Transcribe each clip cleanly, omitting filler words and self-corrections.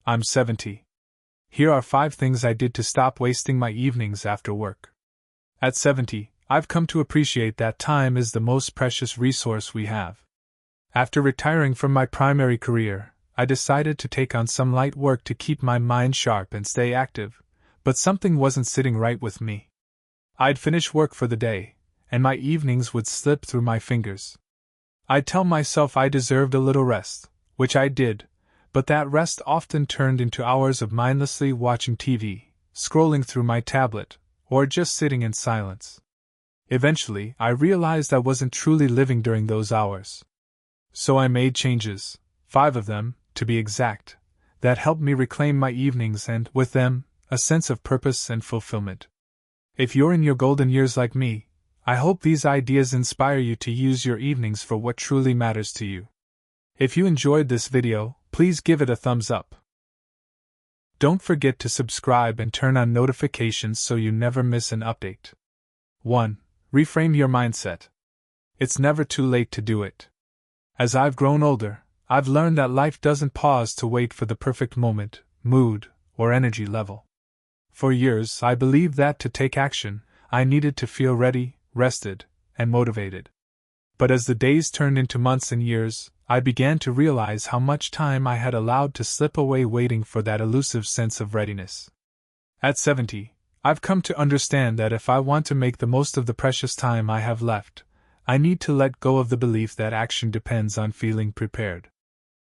I'm 70. Here are 5 things I did to stop wasting my evenings after work. At 70, I've come to appreciate that time is the most precious resource we have. After retiring from my primary career, I decided to take on some light work to keep my mind sharp and stay active, but something wasn't sitting right with me. I'd finish work for the day, and my evenings would slip through my fingers. I'd tell myself I deserved a little rest, which I did, but that rest often turned into hours of mindlessly watching TV, scrolling through my tablet, or just sitting in silence. Eventually, I realized I wasn't truly living during those hours. So I made changes, 5 of them, to be exact, that helped me reclaim my evenings and, with them, a sense of purpose and fulfillment. If you're in your golden years like me, I hope these ideas inspire you to use your evenings for what truly matters to you. If you enjoyed this video, please give it a thumbs up. Don't forget to subscribe and turn on notifications so you never miss an update. 1. Reframe your mindset. It's never too late to do it. As I've grown older, I've learned that life doesn't pause to wait for the perfect moment, mood, or energy level. For years, I believed that to take action, I needed to feel ready, rested, and motivated. But as the days turned into months and years, I began to realize how much time I had allowed to slip away waiting for that elusive sense of readiness. At 70, I've come to understand that if I want to make the most of the precious time I have left, I need to let go of the belief that action depends on feeling prepared.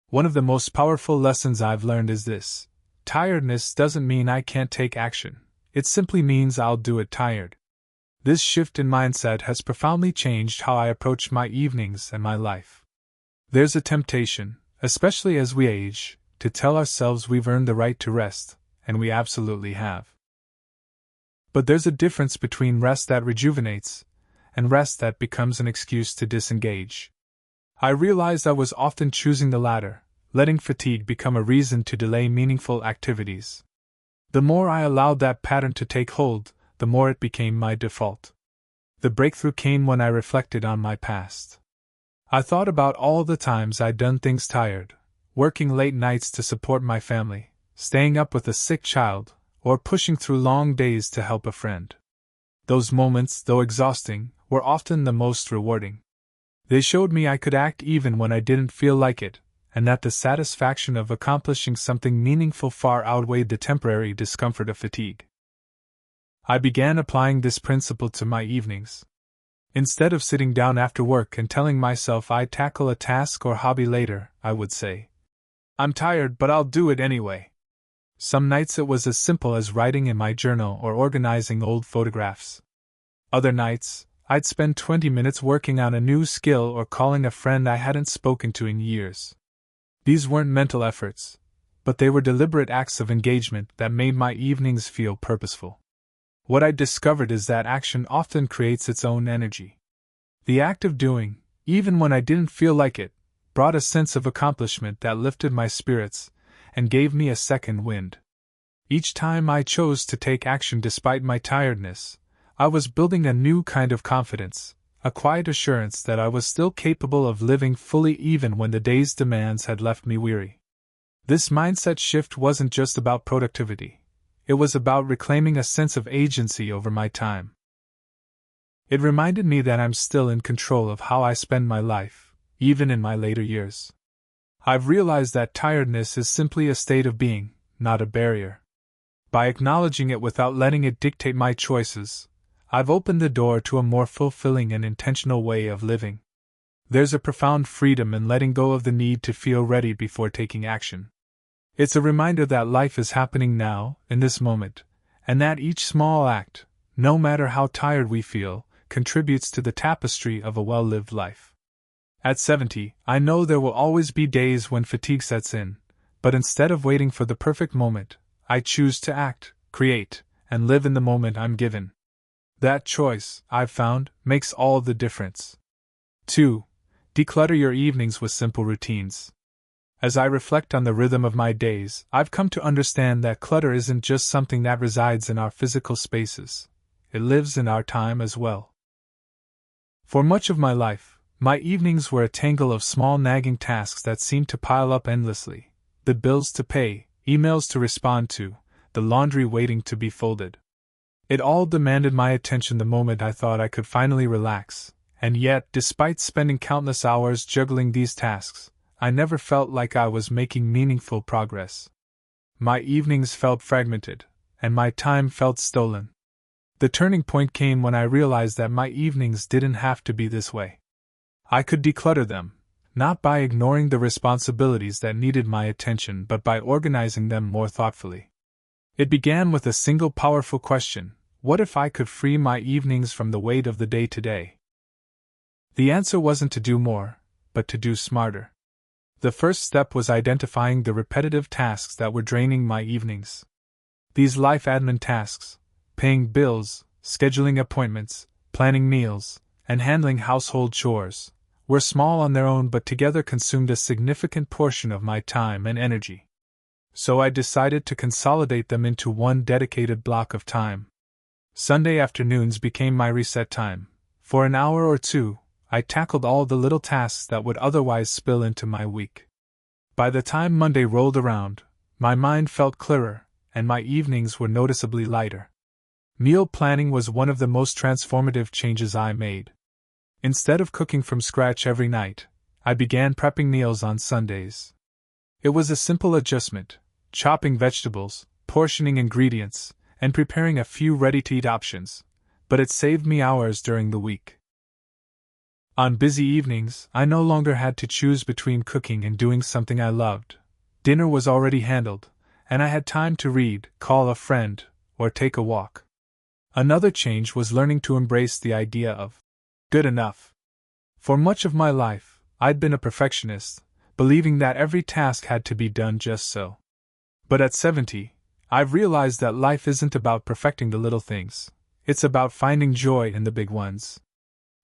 One of the most powerful lessons I've learned is this: tiredness doesn't mean I can't take action, it simply means I'll do it tired. This shift in mindset has profoundly changed how I approach my evenings and my life. There's a temptation, especially as we age, to tell ourselves we've earned the right to rest, and we absolutely have. But there's a difference between rest that rejuvenates and rest that becomes an excuse to disengage. I realized I was often choosing the latter, letting fatigue become a reason to delay meaningful activities. The more I allowed that pattern to take hold, the more it became my default. The breakthrough came when I reflected on my past. I thought about all the times I'd done things tired, working late nights to support my family, staying up with a sick child, or pushing through long days to help a friend. Those moments, though exhausting, were often the most rewarding. They showed me I could act even when I didn't feel like it, and that the satisfaction of accomplishing something meaningful far outweighed the temporary discomfort of fatigue. I began applying this principle to my evenings. Instead of sitting down after work and telling myself I'd tackle a task or hobby later, I would say, "I'm tired, but I'll do it anyway." Some nights it was as simple as writing in my journal or organizing old photographs. Other nights, I'd spend 20 minutes working on a new skill or calling a friend I hadn't spoken to in years. These weren't mental efforts, but they were deliberate acts of engagement that made my evenings feel purposeful. What I discovered is that action often creates its own energy. The act of doing, even when I didn't feel like it, brought a sense of accomplishment that lifted my spirits and gave me a second wind. Each time I chose to take action despite my tiredness, I was building a new kind of confidence, a quiet assurance that I was still capable of living fully even when the day's demands had left me weary. This mindset shift wasn't just about productivity. It was about reclaiming a sense of agency over my time. It reminded me that I'm still in control of how I spend my life, even in my later years. I've realized that tiredness is simply a state of being, not a barrier. By acknowledging it without letting it dictate my choices, I've opened the door to a more fulfilling and intentional way of living. There's a profound freedom in letting go of the need to feel ready before taking action. It's a reminder that life is happening now, in this moment, and that each small act, no matter how tired we feel, contributes to the tapestry of a well-lived life. At 70, I know there will always be days when fatigue sets in, but instead of waiting for the perfect moment, I choose to act, create, and live in the moment I'm given. That choice, I've found, makes all the difference. 2. Declutter your evenings with simple routines. As I reflect on the rhythm of my days, I've come to understand that clutter isn't just something that resides in our physical spaces. It lives in our time as well. For much of my life, my evenings were a tangle of small nagging tasks that seemed to pile up endlessly. The bills to pay, emails to respond to, the laundry waiting to be folded. It all demanded my attention the moment I thought I could finally relax, and yet, despite spending countless hours juggling these tasks, I never felt like I was making meaningful progress. My evenings felt fragmented, and my time felt stolen. The turning point came when I realized that my evenings didn't have to be this way. I could declutter them, not by ignoring the responsibilities that needed my attention but by organizing them more thoughtfully. It began with a single powerful question: what if I could free my evenings from the weight of the day-to-day? The answer wasn't to do more, but to do smarter. The first step was identifying the repetitive tasks that were draining my evenings. These life admin tasks, paying bills, scheduling appointments, planning meals, and handling household chores, were small on their own but together consumed a significant portion of my time and energy. So I decided to consolidate them into one dedicated block of time. Sunday afternoons became my reset time. For an hour or two, I tackled all the little tasks that would otherwise spill into my week. By the time Monday rolled around, my mind felt clearer, and my evenings were noticeably lighter. Meal planning was one of the most transformative changes I made. Instead of cooking from scratch every night, I began prepping meals on Sundays. It was a simple adjustment: chopping vegetables, portioning ingredients, and preparing a few ready-to-eat options, but it saved me hours during the week. On busy evenings, I no longer had to choose between cooking and doing something I loved. Dinner was already handled, and I had time to read, call a friend, or take a walk. Another change was learning to embrace the idea of good enough. For much of my life, I'd been a perfectionist, believing that every task had to be done just so. But at 70, I've realized that life isn't about perfecting the little things, it's about finding joy in the big ones.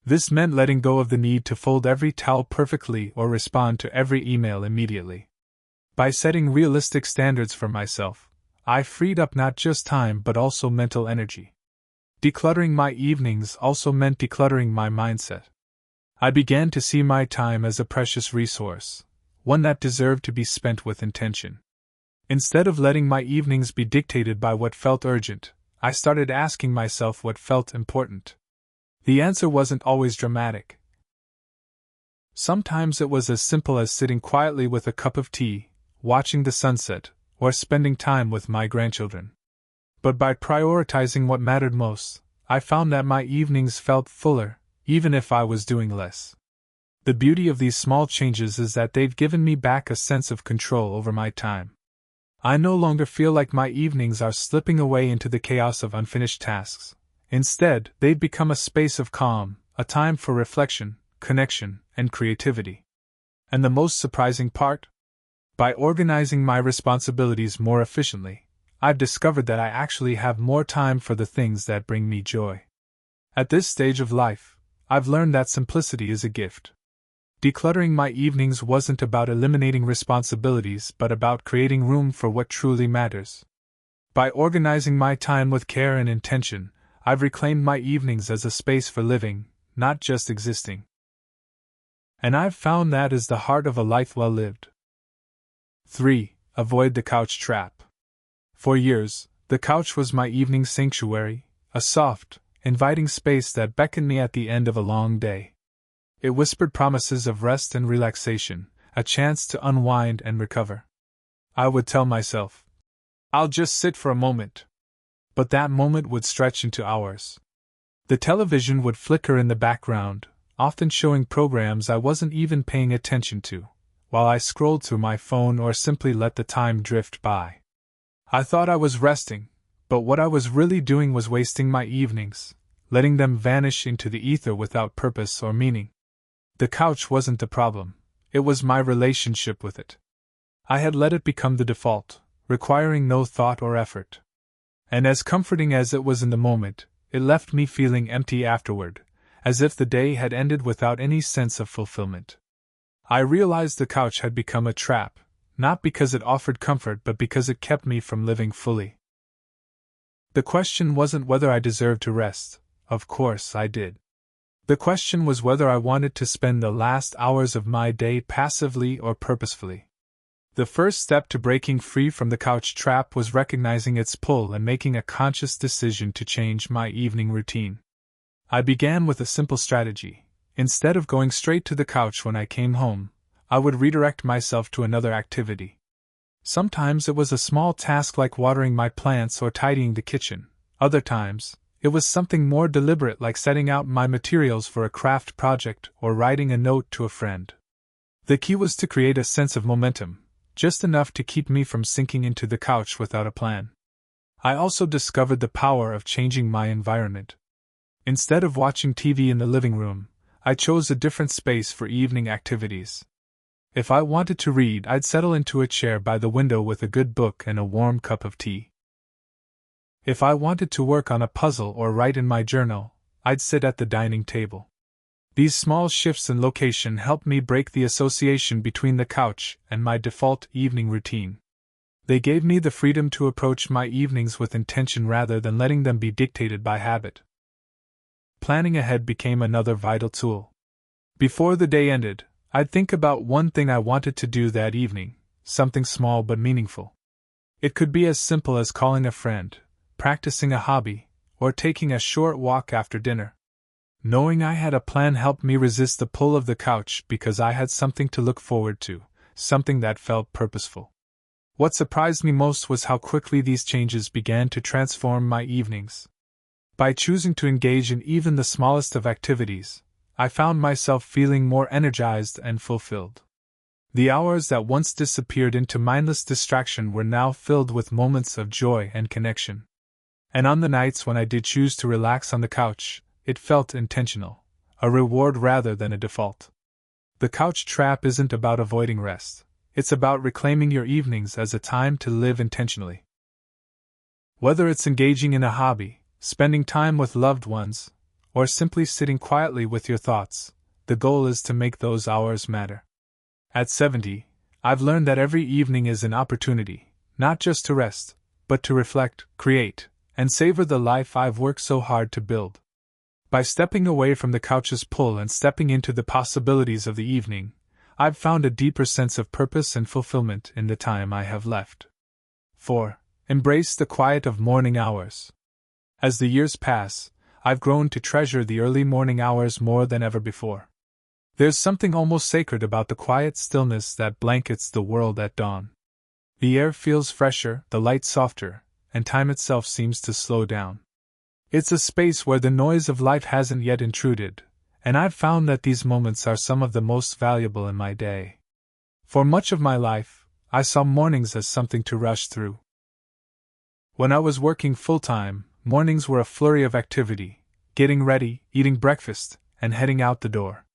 This meant letting go of the need to fold every towel perfectly or respond to every email immediately. By setting realistic standards for myself, I freed up not just time but also mental energy. Decluttering my evenings also meant decluttering my mindset. I began to see my time as a precious resource, one that deserved to be spent with intention. Instead of letting my evenings be dictated by what felt urgent, I started asking myself what felt important. The answer wasn't always dramatic. Sometimes it was as simple as sitting quietly with a cup of tea, watching the sunset, or spending time with my grandchildren. But by prioritizing what mattered most, I found that my evenings felt fuller, even if I was doing less. The beauty of these small changes is that they've given me back a sense of control over my time. I no longer feel like my evenings are slipping away into the chaos of unfinished tasks. Instead, they've become a space of calm, a time for reflection, connection, and creativity. And the most surprising part? By organizing my responsibilities more efficiently, I've discovered that I actually have more time for the things that bring me joy. At this stage of life, I've learned that simplicity is a gift. Decluttering my evenings wasn't about eliminating responsibilities but about creating room for what truly matters. By organizing my time with care and intention, I've reclaimed my evenings as a space for living, not just existing. And I've found that is the heart of a life well lived. 3. Avoid the couch trap. For years, the couch was my evening sanctuary, a soft, inviting space that beckoned me at the end of a long day. It whispered promises of rest and relaxation, a chance to unwind and recover. I would tell myself, I'll just sit for a moment. But that moment would stretch into hours. The television would flicker in the background, often showing programs I wasn't even paying attention to, while I scrolled through my phone or simply let the time drift by. I thought I was resting, but what I was really doing was wasting my evenings, letting them vanish into the ether without purpose or meaning. The couch wasn't the problem, it was my relationship with it. I had let it become the default, requiring no thought or effort. And as comforting as it was in the moment, it left me feeling empty afterward, as if the day had ended without any sense of fulfillment. I realized the couch had become a trap, not because it offered comfort but because it kept me from living fully. The question wasn't whether I deserved to rest, of course I did. The question was whether I wanted to spend the last hours of my day passively or purposefully. The first step to breaking free from the couch trap was recognizing its pull and making a conscious decision to change my evening routine. I began with a simple strategy. Instead of going straight to the couch when I came home, I would redirect myself to another activity. Sometimes it was a small task like watering my plants or tidying the kitchen. Other times, it was something more deliberate like setting out my materials for a craft project or writing a note to a friend. The key was to create a sense of momentum, just enough to keep me from sinking into the couch without a plan. I also discovered the power of changing my environment. Instead of watching TV in the living room, I chose a different space for evening activities. If I wanted to read, I'd settle into a chair by the window with a good book and a warm cup of tea. If I wanted to work on a puzzle or write in my journal, I'd sit at the dining table. These small shifts in location helped me break the association between the couch and my default evening routine. They gave me the freedom to approach my evenings with intention rather than letting them be dictated by habit. Planning ahead became another vital tool. Before the day ended, I'd think about one thing I wanted to do that evening, something small but meaningful. It could be as simple as calling a friend, practicing a hobby, or taking a short walk after dinner. Knowing I had a plan helped me resist the pull of the couch because I had something to look forward to, something that felt purposeful. What surprised me most was how quickly these changes began to transform my evenings. By choosing to engage in even the smallest of activities, I found myself feeling more energized and fulfilled. The hours that once disappeared into mindless distraction were now filled with moments of joy and connection. And on the nights when I did choose to relax on the couch, it felt intentional, a reward rather than a default. The couch trap isn't about avoiding rest, it's about reclaiming your evenings as a time to live intentionally. Whether it's engaging in a hobby, spending time with loved ones, or simply sitting quietly with your thoughts, the goal is to make those hours matter. At 70, I've learned that every evening is an opportunity, not just to rest, but to reflect, create, and savor the life I've worked so hard to build. By stepping away from the couch's pull and stepping into the possibilities of the evening, I've found a deeper sense of purpose and fulfillment in the time I have left. 4. Embrace the quiet of morning hours. As the years pass, I've grown to treasure the early morning hours more than ever before. There's something almost sacred about the quiet stillness that blankets the world at dawn. The air feels fresher, the light softer, and time itself seems to slow down. It's a space where the noise of life hasn't yet intruded, and I've found that these moments are some of the most valuable in my day. For much of my life, I saw mornings as something to rush through. When I was working full-time, mornings were a flurry of activity, getting ready, eating breakfast, and heading out the door.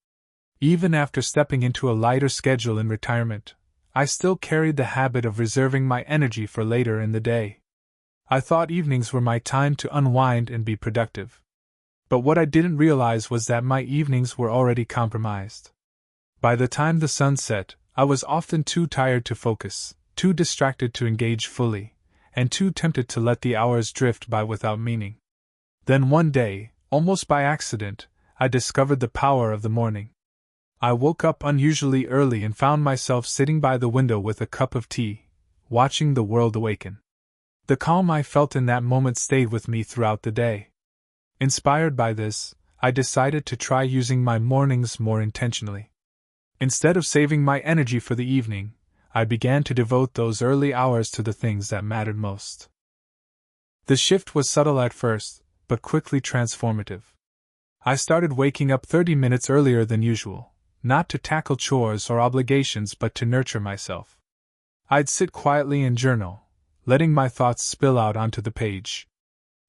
Even after stepping into a lighter schedule in retirement, I still carried the habit of reserving my energy for later in the day. I thought evenings were my time to unwind and be productive. But what I didn't realize was that my evenings were already compromised. By the time the sun set, I was often too tired to focus, too distracted to engage fully, and too tempted to let the hours drift by without meaning. Then one day, almost by accident, I discovered the power of the morning. I woke up unusually early and found myself sitting by the window with a cup of tea, watching the world awaken. The calm I felt in that moment stayed with me throughout the day. Inspired by this, I decided to try using my mornings more intentionally. Instead of saving my energy for the evening, I began to devote those early hours to the things that mattered most. The shift was subtle at first, but quickly transformative. I started waking up 30 minutes earlier than usual, not to tackle chores or obligations but to nurture myself. I'd sit quietly and journal, letting my thoughts spill out onto the page.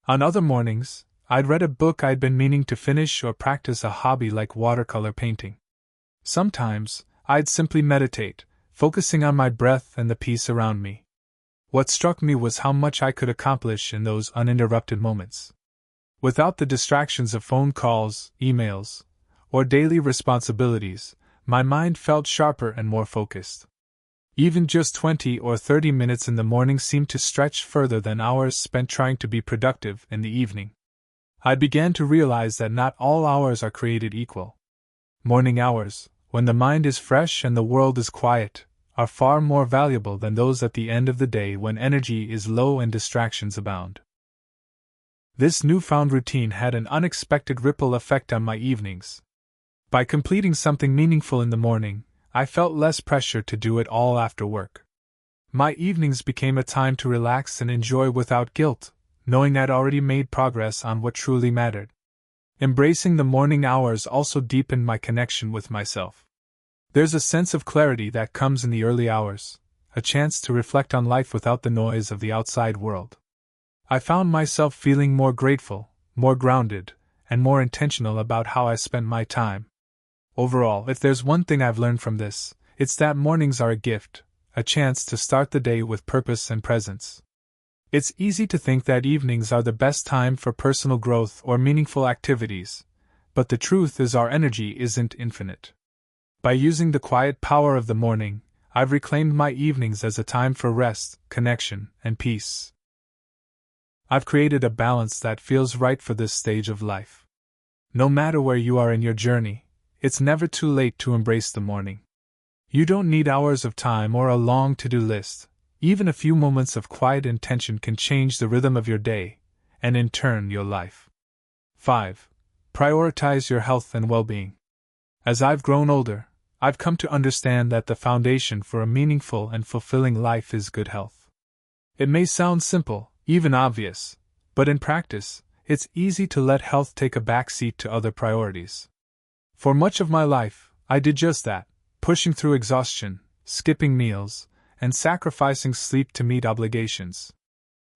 On other mornings, I'd read a book I'd been meaning to finish or practice a hobby like watercolor painting. Sometimes, I'd simply meditate, focusing on my breath and the peace around me. What struck me was how much I could accomplish in those uninterrupted moments. Without the distractions of phone calls, emails, or daily responsibilities, my mind felt sharper and more focused. Even just 20 or 30 minutes in the morning seemed to stretch further than hours spent trying to be productive in the evening. I began to realize that not all hours are created equal. Morning hours, when the mind is fresh and the world is quiet, are far more valuable than those at the end of the day when energy is low and distractions abound. This newfound routine had an unexpected ripple effect on my evenings. By completing something meaningful in the morning, I felt less pressure to do it all after work. My evenings became a time to relax and enjoy without guilt, knowing I'd already made progress on what truly mattered. Embracing the morning hours also deepened my connection with myself. There's a sense of clarity that comes in the early hours, a chance to reflect on life without the noise of the outside world. I found myself feeling more grateful, more grounded, and more intentional about how I spent my time. Overall, if there's one thing I've learned from this, it's that mornings are a gift, a chance to start the day with purpose and presence. It's easy to think that evenings are the best time for personal growth or meaningful activities, but the truth is our energy isn't infinite. By using the quiet power of the morning, I've reclaimed my evenings as a time for rest, connection, and peace. I've created a balance that feels right for this stage of life. No matter where you are in your journey, it's never too late to embrace the morning. You don't need hours of time or a long to-do list. Even a few moments of quiet intention can change the rhythm of your day, and in turn your life. 5. Prioritize your health and well-being. As I've grown older, I've come to understand that the foundation for a meaningful and fulfilling life is good health. It may sound simple, even obvious, but in practice, it's easy to let health take a backseat to other priorities. For much of my life, I did just that, pushing through exhaustion, skipping meals, and sacrificing sleep to meet obligations.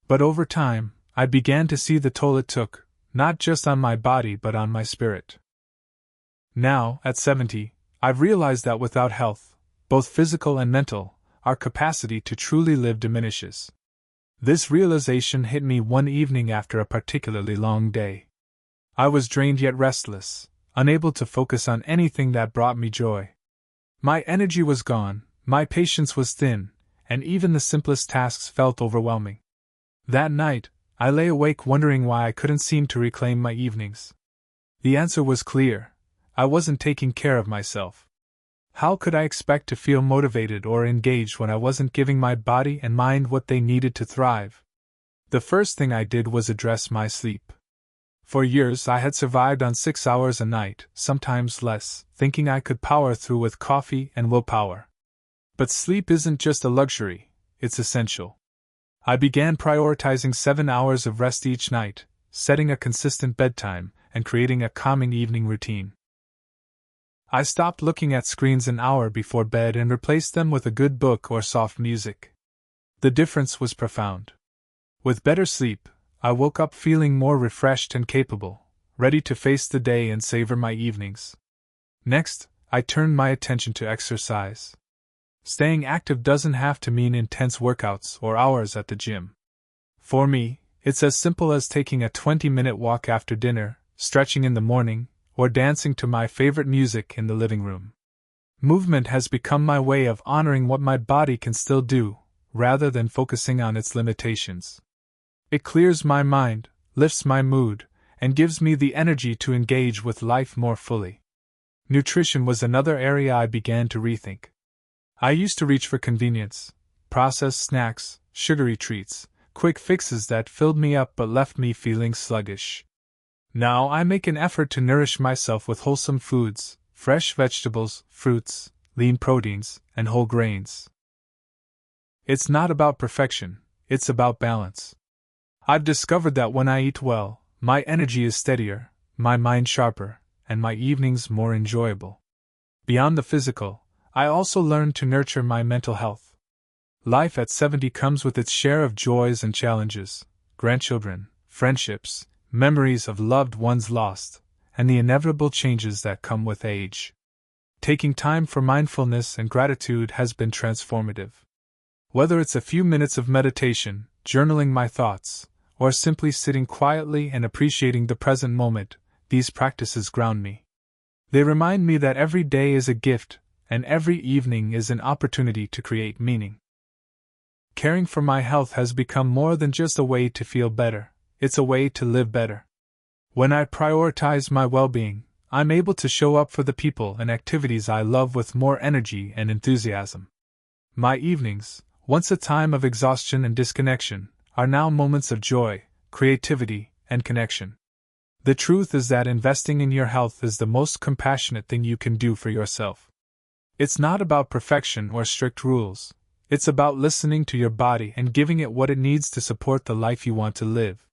But over time, I began to see the toll it took, not just on my body but on my spirit. Now, at 70, I've realized that without health, both physical and mental, our capacity to truly live diminishes. This realization hit me one evening after a particularly long day. I was drained yet restless, unable to focus on anything that brought me joy. My energy was gone, my patience was thin, and even the simplest tasks felt overwhelming. That night, I lay awake wondering why I couldn't seem to reclaim my evenings. The answer was clear: I wasn't taking care of myself. How could I expect to feel motivated or engaged when I wasn't giving my body and mind what they needed to thrive? The first thing I did was address my sleep. For years I had survived on 6 hours a night, sometimes less, thinking I could power through with coffee and willpower. But sleep isn't just a luxury, it's essential. I began prioritizing 7 hours of rest each night, setting a consistent bedtime, and creating a calming evening routine. I stopped looking at screens an hour before bed and replaced them with a good book or soft music. The difference was profound. With better sleep, I woke up feeling more refreshed and capable, ready to face the day and savor my evenings. Next, I turned my attention to exercise. Staying active doesn't have to mean intense workouts or hours at the gym. For me, it's as simple as taking a 20-minute walk after dinner, stretching in the morning, or dancing to my favorite music in the living room. Movement has become my way of honoring what my body can still do, rather than focusing on its limitations. It clears my mind, lifts my mood, and gives me the energy to engage with life more fully. Nutrition was another area I began to rethink. I used to reach for convenience, processed snacks, sugary treats, quick fixes that filled me up but left me feeling sluggish. Now I make an effort to nourish myself with wholesome foods, fresh vegetables, fruits, lean proteins, and whole grains. It's not about perfection, it's about balance. I've discovered that when I eat well, my energy is steadier, my mind sharper, and my evenings more enjoyable. Beyond the physical, I also learned to nurture my mental health. Life at 70 comes with its share of joys and challenges: grandchildren, friendships, memories of loved ones lost, and the inevitable changes that come with age. Taking time for mindfulness and gratitude has been transformative. Whether it's a few minutes of meditation, journaling my thoughts, or simply sitting quietly and appreciating the present moment, these practices ground me. They remind me that every day is a gift, and every evening is an opportunity to create meaning. Caring for my health has become more than just a way to feel better, it's a way to live better. When I prioritize my well-being, I'm able to show up for the people and activities I love with more energy and enthusiasm. My evenings, once a time of exhaustion and disconnection, are now moments of joy, creativity, and connection. The truth is that investing in your health is the most compassionate thing you can do for yourself. It's not about perfection or strict rules. It's about listening to your body and giving it what it needs to support the life you want to live.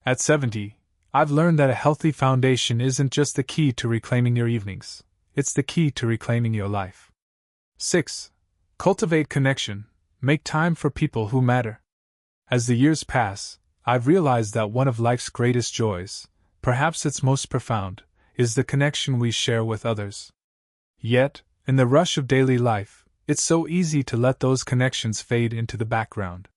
At 70, I've learned that a healthy foundation isn't just the key to reclaiming your evenings, it's the key to reclaiming your life. 6. Cultivate connection. Make time for people who matter. As the years pass, I've realized that one of life's greatest joys, perhaps its most profound, is the connection we share with others. Yet, in the rush of daily life, it's so easy to let those connections fade into the background.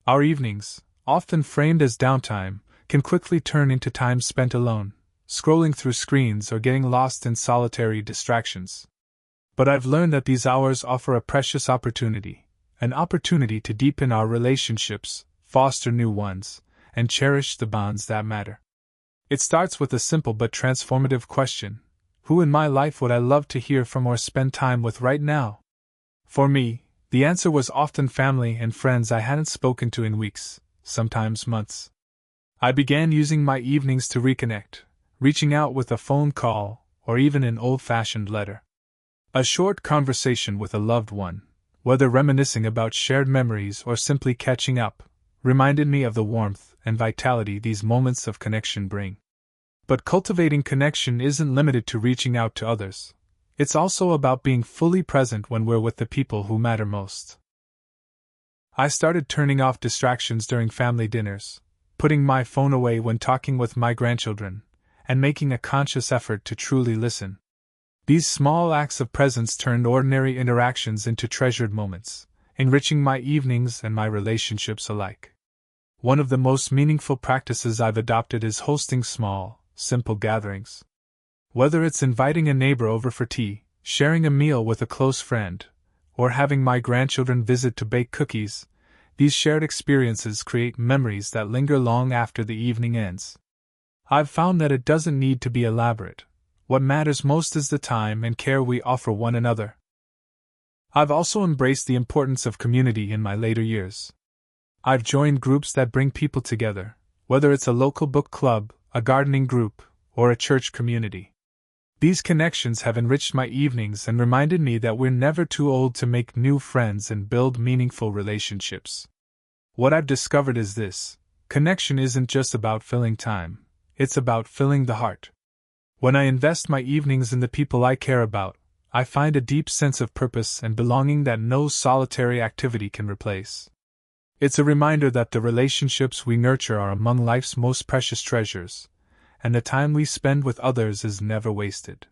Our evenings, often framed as downtime, can quickly turn into time spent alone, scrolling through screens or getting lost in solitary distractions. But I've learned that these hours offer a precious opportunity, an opportunity to deepen our relationships, foster new ones, and cherish the bonds that matter. It starts with a simple but transformative question: who in my life would I love to hear from or spend time with right now? For me, the answer was often family and friends I hadn't spoken to in weeks, sometimes months. I began using my evenings to reconnect, reaching out with a phone call or even an old-fashioned letter. A short conversation with a loved one, whether reminiscing about shared memories or simply catching up, reminded me of the warmth and vitality these moments of connection bring. But cultivating connection isn't limited to reaching out to others. It's also about being fully present when we're with the people who matter most. I started turning off distractions during family dinners, putting my phone away when talking with my grandchildren, and making a conscious effort to truly listen. These small acts of presence turned ordinary interactions into treasured moments, enriching my evenings and my relationships alike. One of the most meaningful practices I've adopted is hosting small, simple gatherings. Whether it's inviting a neighbor over for tea, sharing a meal with a close friend, or having my grandchildren visit to bake cookies, these shared experiences create memories that linger long after the evening ends. I've found that it doesn't need to be elaborate. What matters most is the time and care we offer one another. I've also embraced the importance of community in my later years. I've joined groups that bring people together, whether it's a local book club, a gardening group, or a church community. These connections have enriched my evenings and reminded me that we're never too old to make new friends and build meaningful relationships. What I've discovered is this: connection isn't just about filling time, it's about filling the heart. When I invest my evenings in the people I care about, I find a deep sense of purpose and belonging that no solitary activity can replace. It's a reminder that the relationships we nurture are among life's most precious treasures, and the time we spend with others is never wasted.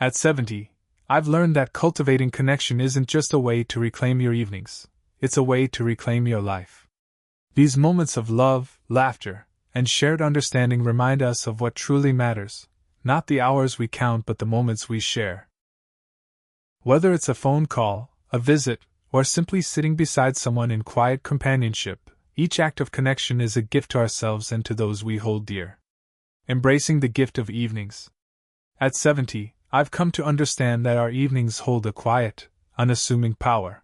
At 70, I've learned that cultivating connection isn't just a way to reclaim your evenings, it's a way to reclaim your life. These moments of love, laughter, and shared understanding remind us of what truly matters, not the hours we count but the moments we share. Whether it's a phone call, a visit, or simply sitting beside someone in quiet companionship, each act of connection is a gift to ourselves and to those we hold dear. Embracing the gift of evenings. At 70, I've come to understand that our evenings hold a quiet, unassuming power.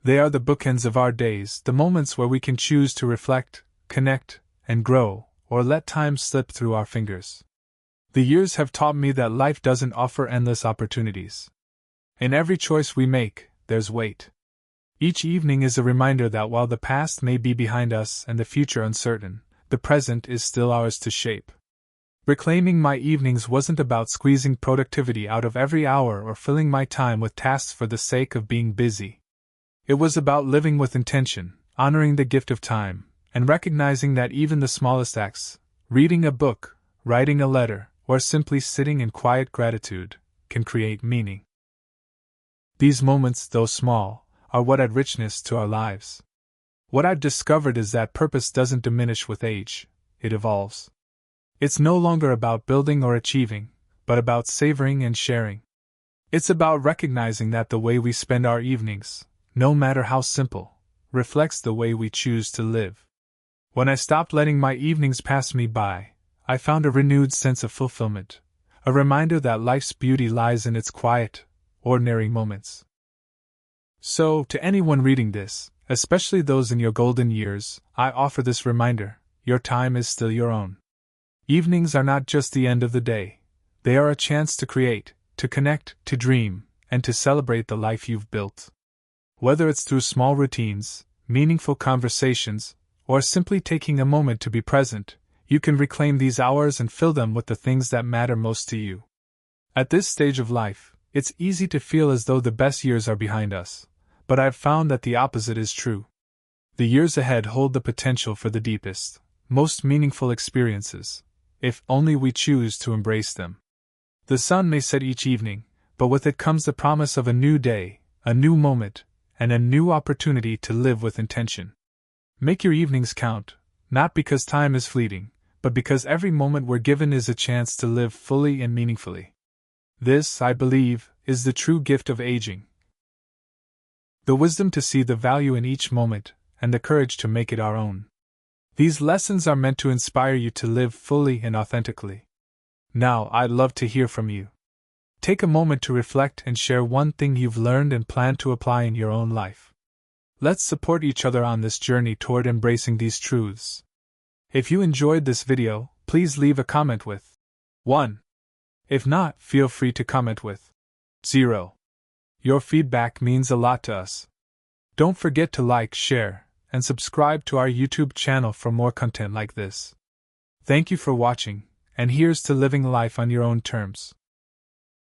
They are the bookends of our days, the moments where we can choose to reflect, connect, and grow, or let time slip through our fingers. The years have taught me that life doesn't offer endless opportunities. In every choice we make, there's weight. Each evening is a reminder that while the past may be behind us and the future uncertain, the present is still ours to shape. Reclaiming my evenings wasn't about squeezing productivity out of every hour or filling my time with tasks for the sake of being busy. It was about living with intention, honoring the gift of time, and recognizing that even the smallest acts, reading a book, writing a letter, or simply sitting in quiet gratitude, can create meaning. These moments, though small, are what add richness to our lives. What I've discovered is that purpose doesn't diminish with age, it evolves. It's no longer about building or achieving, but about savoring and sharing. It's about recognizing that the way we spend our evenings, no matter how simple, reflects the way we choose to live. When I stopped letting my evenings pass me by, I found a renewed sense of fulfillment, a reminder that life's beauty lies in its quiet, ordinary moments. So, to anyone reading this, especially those in your golden years, I offer this reminder: your time is still your own. Evenings are not just the end of the day, they are a chance to create, to connect, to dream, and to celebrate the life you've built. Whether it's through small routines, meaningful conversations, or simply taking a moment to be present, you can reclaim these hours and fill them with the things that matter most to you. At this stage of life, it's easy to feel as though the best years are behind us, but I've found that the opposite is true. The years ahead hold the potential for the deepest, most meaningful experiences, if only we choose to embrace them. The sun may set each evening, but with it comes the promise of a new day, a new moment, and a new opportunity to live with intention. Make your evenings count, not because time is fleeting, but because every moment we're given is a chance to live fully and meaningfully. This, I believe, is the true gift of aging. The wisdom to see the value in each moment, and the courage to make it our own. These lessons are meant to inspire you to live fully and authentically. Now, I'd love to hear from you. Take a moment to reflect and share one thing you've learned and plan to apply in your own life. Let's support each other on this journey toward embracing these truths. If you enjoyed this video, please leave a comment with 1. If not, feel free to comment with 0. Your feedback means a lot to us. Don't forget to like, share, and subscribe to our YouTube channel for more content like this. Thank you for watching, and here's to living life on your own terms.